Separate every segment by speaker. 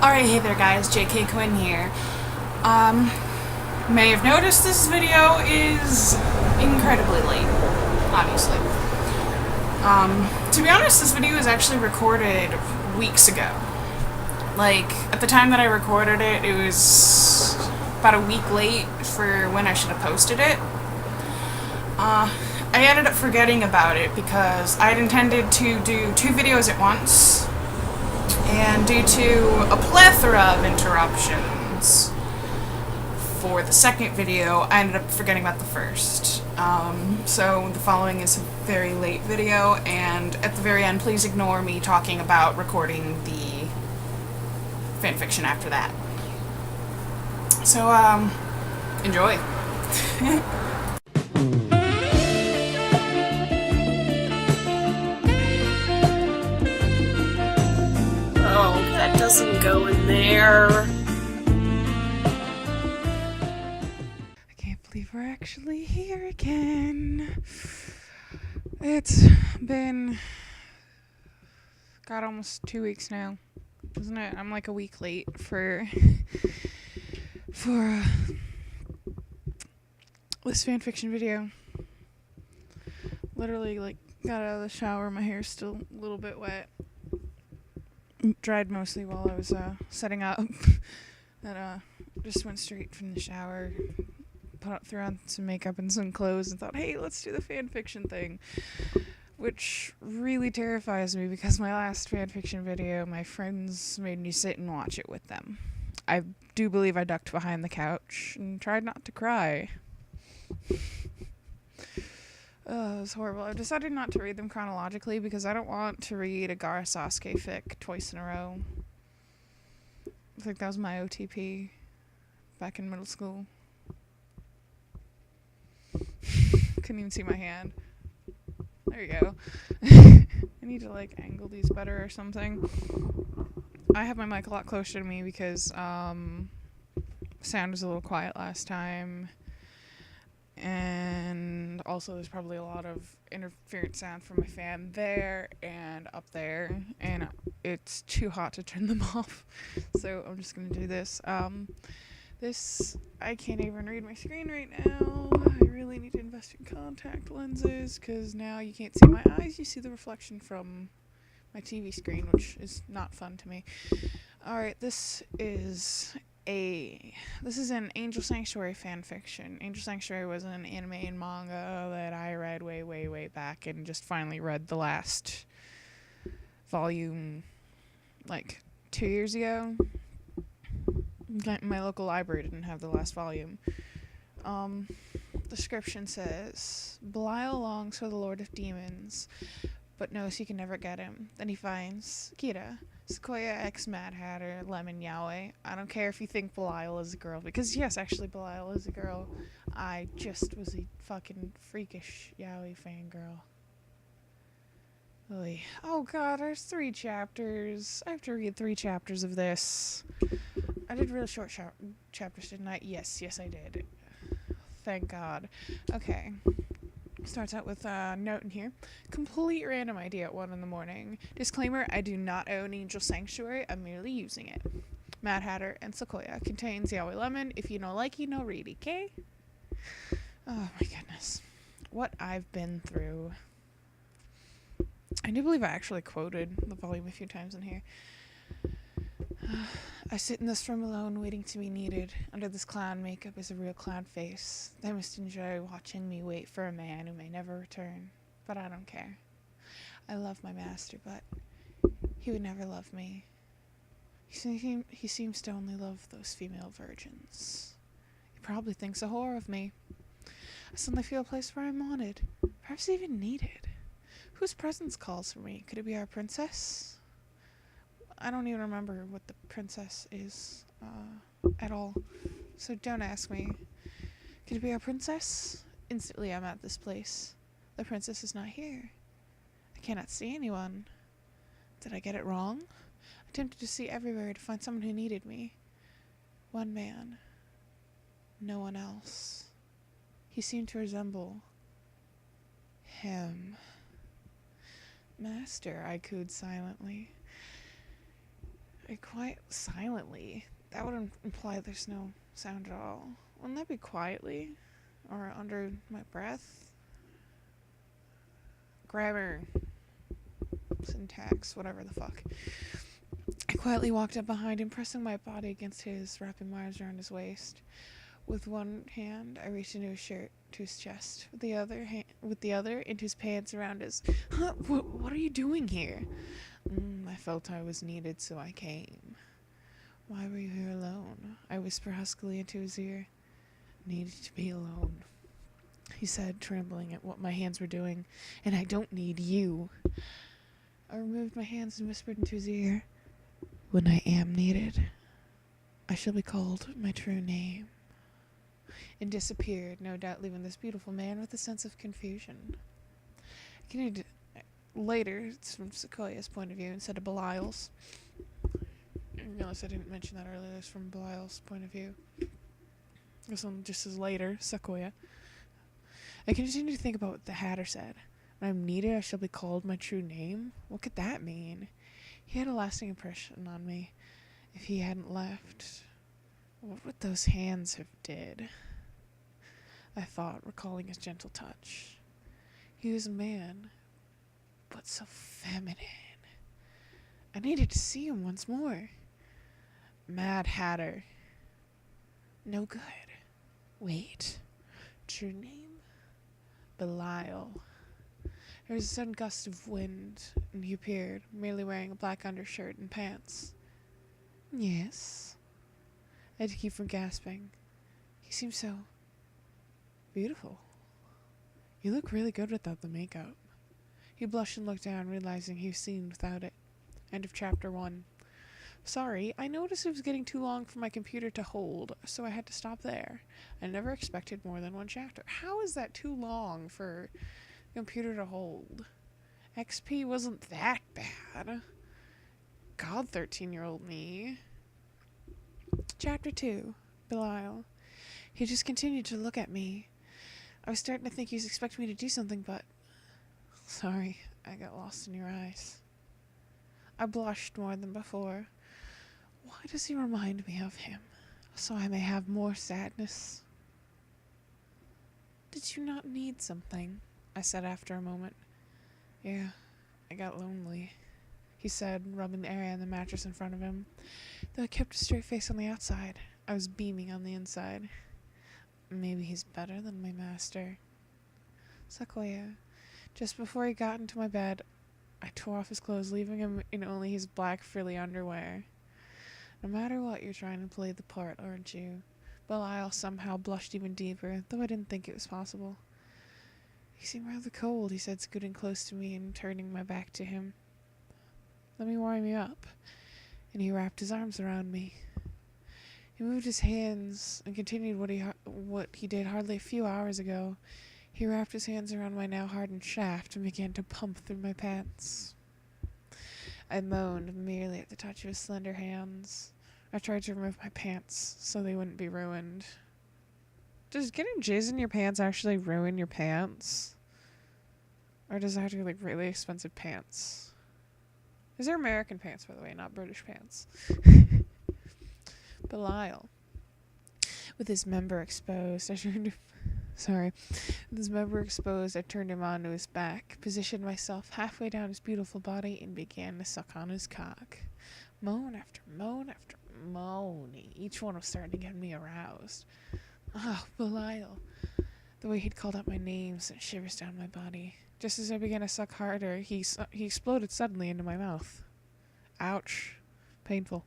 Speaker 1: Alright, hey there guys, JK Quinn here. Um, may have noticed this video is incredibly late, obviously. To be honest, this video was actually recorded weeks ago. Like, at the time that I recorded it, it was about a week late for when I should have posted it. I ended up forgetting about it because I had intended to do 2 videos at once. And due to a plethora of interruptions for the second video, I ended up forgetting about the first. So the following is a very late video, and at the very end, please ignore me talking about recording the fanfiction after that. So, enjoy. That doesn't go in there. I can't believe we're actually here again. It's been, God, almost 2 weeks now, isn't it? I'm like a week late for this fanfiction video. Literally, like, got out of the shower, my hair's still a little bit wet. Dried mostly while I was setting up. And just went straight from the shower, threw on some makeup and some clothes, and thought, hey, let's do the fanfiction thing. Which really terrifies me because my last fanfiction video, my friends made me sit and watch it with them. I do believe I ducked behind the couch and tried not to cry. It was horrible. I decided not to read them chronologically because I don't want to read a Gara Sasuke fic twice in a row. I think that was my OTP back in middle school. Couldn't even see my hand. There you go. I need to like angle these better or something. I have my mic a lot closer to me because sound was a little quiet last time. And also there's probably a lot of interference sound from my fan there and up there, and it's too hot to turn them off, so I'm just gonna do this. I can't even read my screen right now. I really need to invest in contact lenses because now you can't see my eyes, you see the reflection from my TV screen, which is not fun to me. Alright, this is an Angel Sanctuary fanfiction. Angel Sanctuary was an anime and manga that I read way back and just finally read the last volume like 2 years ago. My local library didn't have the last volume. Description says, Belial longs for the Lord of Demons, but knows he can never get him. Then he finds Kira, Sequoia X Mad Hatter, Lemon Yaoi. I don't care if you think Belial is a girl, because yes, actually Belial is a girl. I just was a fucking freakish Yaoi fangirl. Oy. Oh god, there's 3 chapters. I have to read 3 chapters of this. I did really short chapters, didn't I? Yes, I did. Thank god. Okay. Starts out with a note in here. Complete random idea at 1 in the morning. Disclaimer, I do not own Angel Sanctuary, I'm merely using it. Mad Hatter and Sequoia. Contains Yaoi Lemon. If you know like, you know read, okay? Oh my goodness. What I've been through. I do believe I actually quoted the volume a few times in here. I sit in this room alone, waiting to be needed. Under this clown makeup is a real clown face. They must enjoy watching me wait for a man who may never return. But I don't care. I love my master, but he would never love me. He seems to only love those female virgins. He probably thinks a whore of me. I suddenly feel a place where I'm wanted. Perhaps even needed. Whose presence calls for me? Could it be our princess? I don't even remember what the princess is at all, so don't ask me. Could it be our princess? Instantly I'm at this place. The princess is not here. I cannot see anyone. Did I get it wrong? I attempted to see everywhere to find someone who needed me. One man. No one else. He seemed to resemble him. Master, I cooed silently. Quite silently. That would imply there's no sound at all. Wouldn't that be quietly? Or under my breath? Grammar. Syntax. Whatever the fuck. I quietly walked up behind him, pressing my body against his, wrapping my arms around his waist. With one hand, I reached into his shirt, to his chest. With the other, into his pants around his... Huh? What are you doing here? I felt I was needed, so I came. Why were you here alone? I whispered huskily into his ear. Needed to be alone, he said, trembling at what my hands were doing. And I don't need you. I removed my hands and whispered into his ear. When I am needed, I shall be called my true name. And disappeared, no doubt leaving this beautiful man with a sense of confusion. Later, it's from Sequoia's point of view instead of Belial's. I realized I didn't mention that earlier. It's from Belial's point of view. This one just says later, Sequoia. I continue to think about what the Hatter said. When I'm needed, I shall be called my true name? What could that mean? He had a lasting impression on me. If he hadn't left, what would those hands have did? I thought, recalling his gentle touch. He was a man, but so feminine. I needed to see him once more. Mad Hatter. No good. Wait. True name? Belial. There was a sudden gust of wind, and he appeared, merely wearing a black undershirt and pants. Yes. I had to keep from gasping. He seemed so beautiful. You look really good without the makeup. He blushed and looked down, realizing he was seen without it. End of chapter 1. Sorry, I noticed it was getting too long for my computer to hold, so I had to stop there. I never expected more than one chapter. How is that too long for a computer to hold? XP wasn't that bad. God, 13-year-old me. Chapter 2. Belial. He just continued to look at me. I was starting to think he was expecting me to do something, but... Sorry, I got lost in your eyes. I blushed more than before. Why does he remind me of him? So I may have more sadness. Did you not need something? I said after a moment. Yeah, I got lonely, he said, rubbing the area on the mattress in front of him. Though I kept a straight face on the outside, I was beaming on the inside. Maybe he's better than my master. Sequoia. Just before he got into my bed, I tore off his clothes, leaving him in only his black frilly underwear. No matter what, you're trying to play the part, aren't you? Belial somehow blushed even deeper, though I didn't think it was possible. You seem rather cold, he said, scooting close to me and turning my back to him. Let me warm you up. And he wrapped his arms around me. He moved his hands and continued what he did hardly a few hours ago. He wrapped his hands around my now hardened shaft and began to pump through my pants. I moaned merely at the touch of his slender hands. I tried to remove my pants so they wouldn't be ruined. Does getting jizz in your pants actually ruin your pants? Or does it have to be like really expensive pants? These are American pants, by the way, not British pants. Belial. With his member exposed, I turned him onto his back, positioned myself halfway down his beautiful body, and began to suck on his cock. Moan after moan after moan. Each one was starting to get me aroused. Oh, Belial. The way he'd called out my name sent shivers down my body. Just as I began to suck harder, he exploded suddenly into my mouth. Ouch. Painful.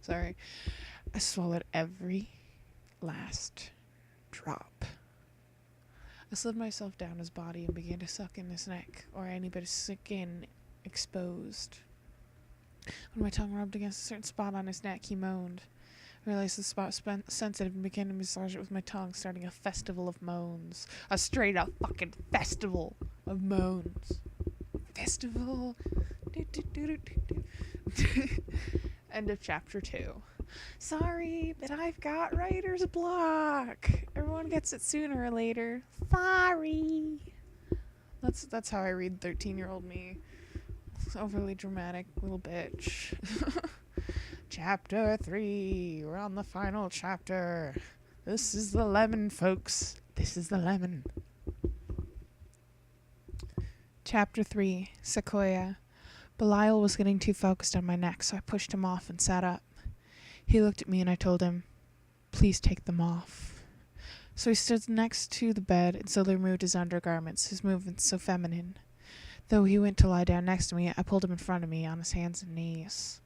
Speaker 1: Sorry. I swallowed every last drop. I slid myself down his body and began to suck in his neck, or any bit of skin exposed. When my tongue rubbed against a certain spot on his neck, he moaned. I realized the spot was sensitive and began to massage it with my tongue, starting a festival of moans. A straight up fucking festival of moans. Festival. End of chapter 2. Sorry, but I've got writer's block. Everyone gets it sooner or later. Sorry. That's how I read 13-year-old me. overly dramatic little bitch. Chapter 3. We're on the final chapter. This is the lemon, folks. This is the lemon. Chapter 3. Sequoia. Belial was getting too focused on my neck, so I pushed him off and sat up. He looked at me and I told him, "Please take them off." So he stood next to the bed and slowly removed his undergarments, his movements so feminine. Though he went to lie down next to me, I pulled him in front of me on his hands and knees.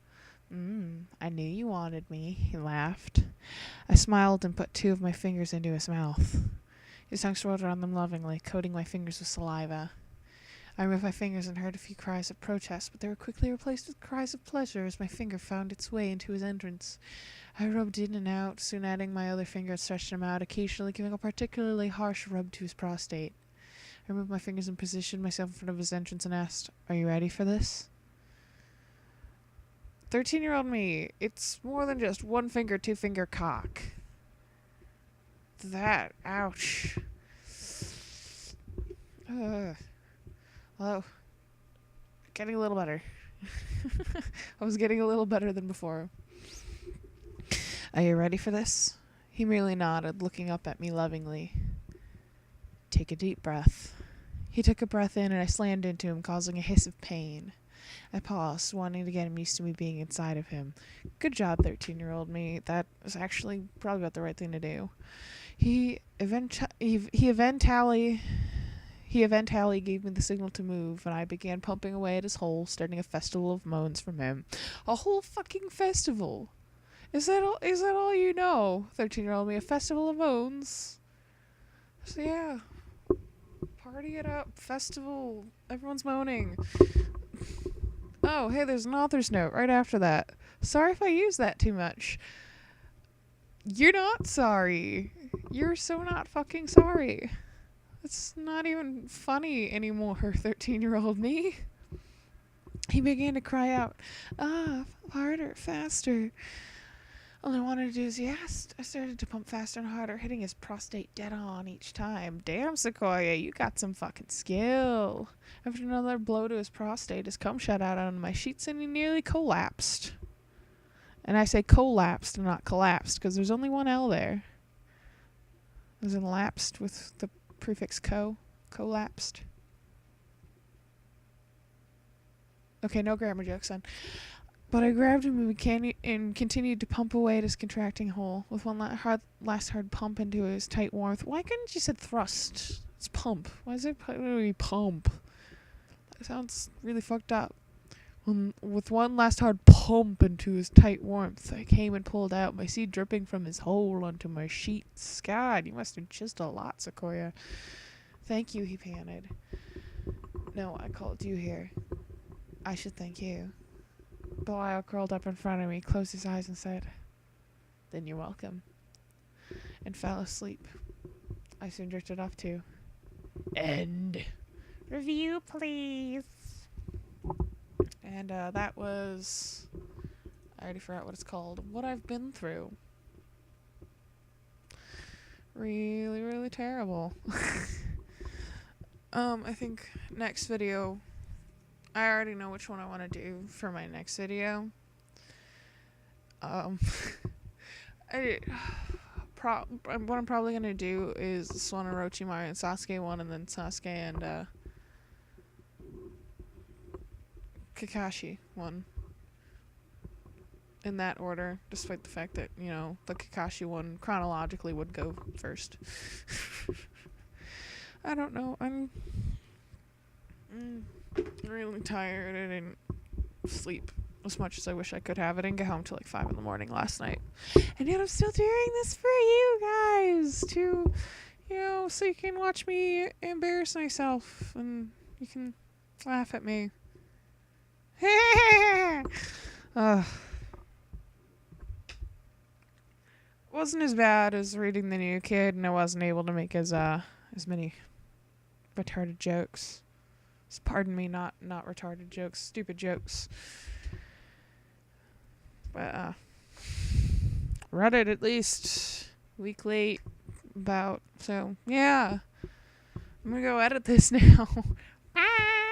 Speaker 1: I knew you wanted me," he laughed. I smiled and put 2 of my fingers into his mouth. His tongue swirled around them lovingly, coating my fingers with saliva. I removed my fingers and heard a few cries of protest, but they were quickly replaced with cries of pleasure as my finger found its way into his entrance. I rubbed in and out, soon adding my other finger and stretched him out, occasionally giving a particularly harsh rub to his prostate. I removed my fingers and positioned myself in front of his entrance and asked, "Are you ready for this?" 13-year-old me, it's more than just 1 finger, 2 finger cock. That, ouch. Hello. Getting a little better. I was getting a little better than before. "Are you ready for this?" He merely nodded, looking up at me lovingly. "Take a deep breath." He took a breath in and I slammed into him, causing a hiss of pain. I paused, wanting to get him used to me being inside of him. Good job, 13-year-old me. That was actually probably about the right thing to do. He eventually gave me the signal to move, and I began pumping away at his hole, starting a festival of moans from him. A whole fucking festival. Is that all you know, 13-year-old me? A festival of moans? So yeah. Party it up. Festival. Everyone's moaning. Oh, hey, there's an author's note right after that. Sorry if I use that too much. You're not sorry. You're so not fucking sorry. It's not even funny anymore, 13-year-old me. He began to cry out, harder, faster. All I wanted to do is he asked. I started to pump faster and harder, hitting his prostate dead on each time. Damn, Sequoia, you got some fucking skill. After another blow to his prostate, his cum shot out onto my sheets and he nearly collapsed. And I say collapsed and not collapsed because there's only 1 L there. It was lapsed with the prefix co. Collapsed. Okay, no grammar jokes then. But I grabbed him and continued to pump away at his contracting hole with one last hard pump into his tight warmth. Why couldn't you said thrust? It's pump. Why is it pump? That sounds really fucked up. With one last hard pump into his tight warmth, I came and pulled out, my seed dripping from his hole onto my sheets. God, you must have jizzed a lot, Sequoia. Thank you, he panted. No, I called you here. I should thank you. Belial curled up in front of me, closed his eyes and said, "Then you're welcome," and fell asleep. I soon drifted off too. End. Review, please. And that was, I already forgot what it's called. What I've been through. Really, really terrible. I think next video, I already know which one I want to do for my next video. What I'm probably going to do is this one, Orochimaru and Sasuke one, and then Sasuke and Kakashi one. In that order, despite the fact that, you know, the Kakashi one chronologically would go first. I don't know. I'm really tired. I didn't sleep as much as I wish I could have. I didn't get home till like 5 a.m. last night. And yet I'm still doing this for you guys to, you know, so you can watch me embarrass myself and you can laugh at me. Wasn't as bad as reading The New Kid, and I wasn't able to make as many retarded jokes. Pardon me, not retarded jokes, stupid jokes. But read it at least a week late about, so yeah. I'm gonna go edit this now. Bye.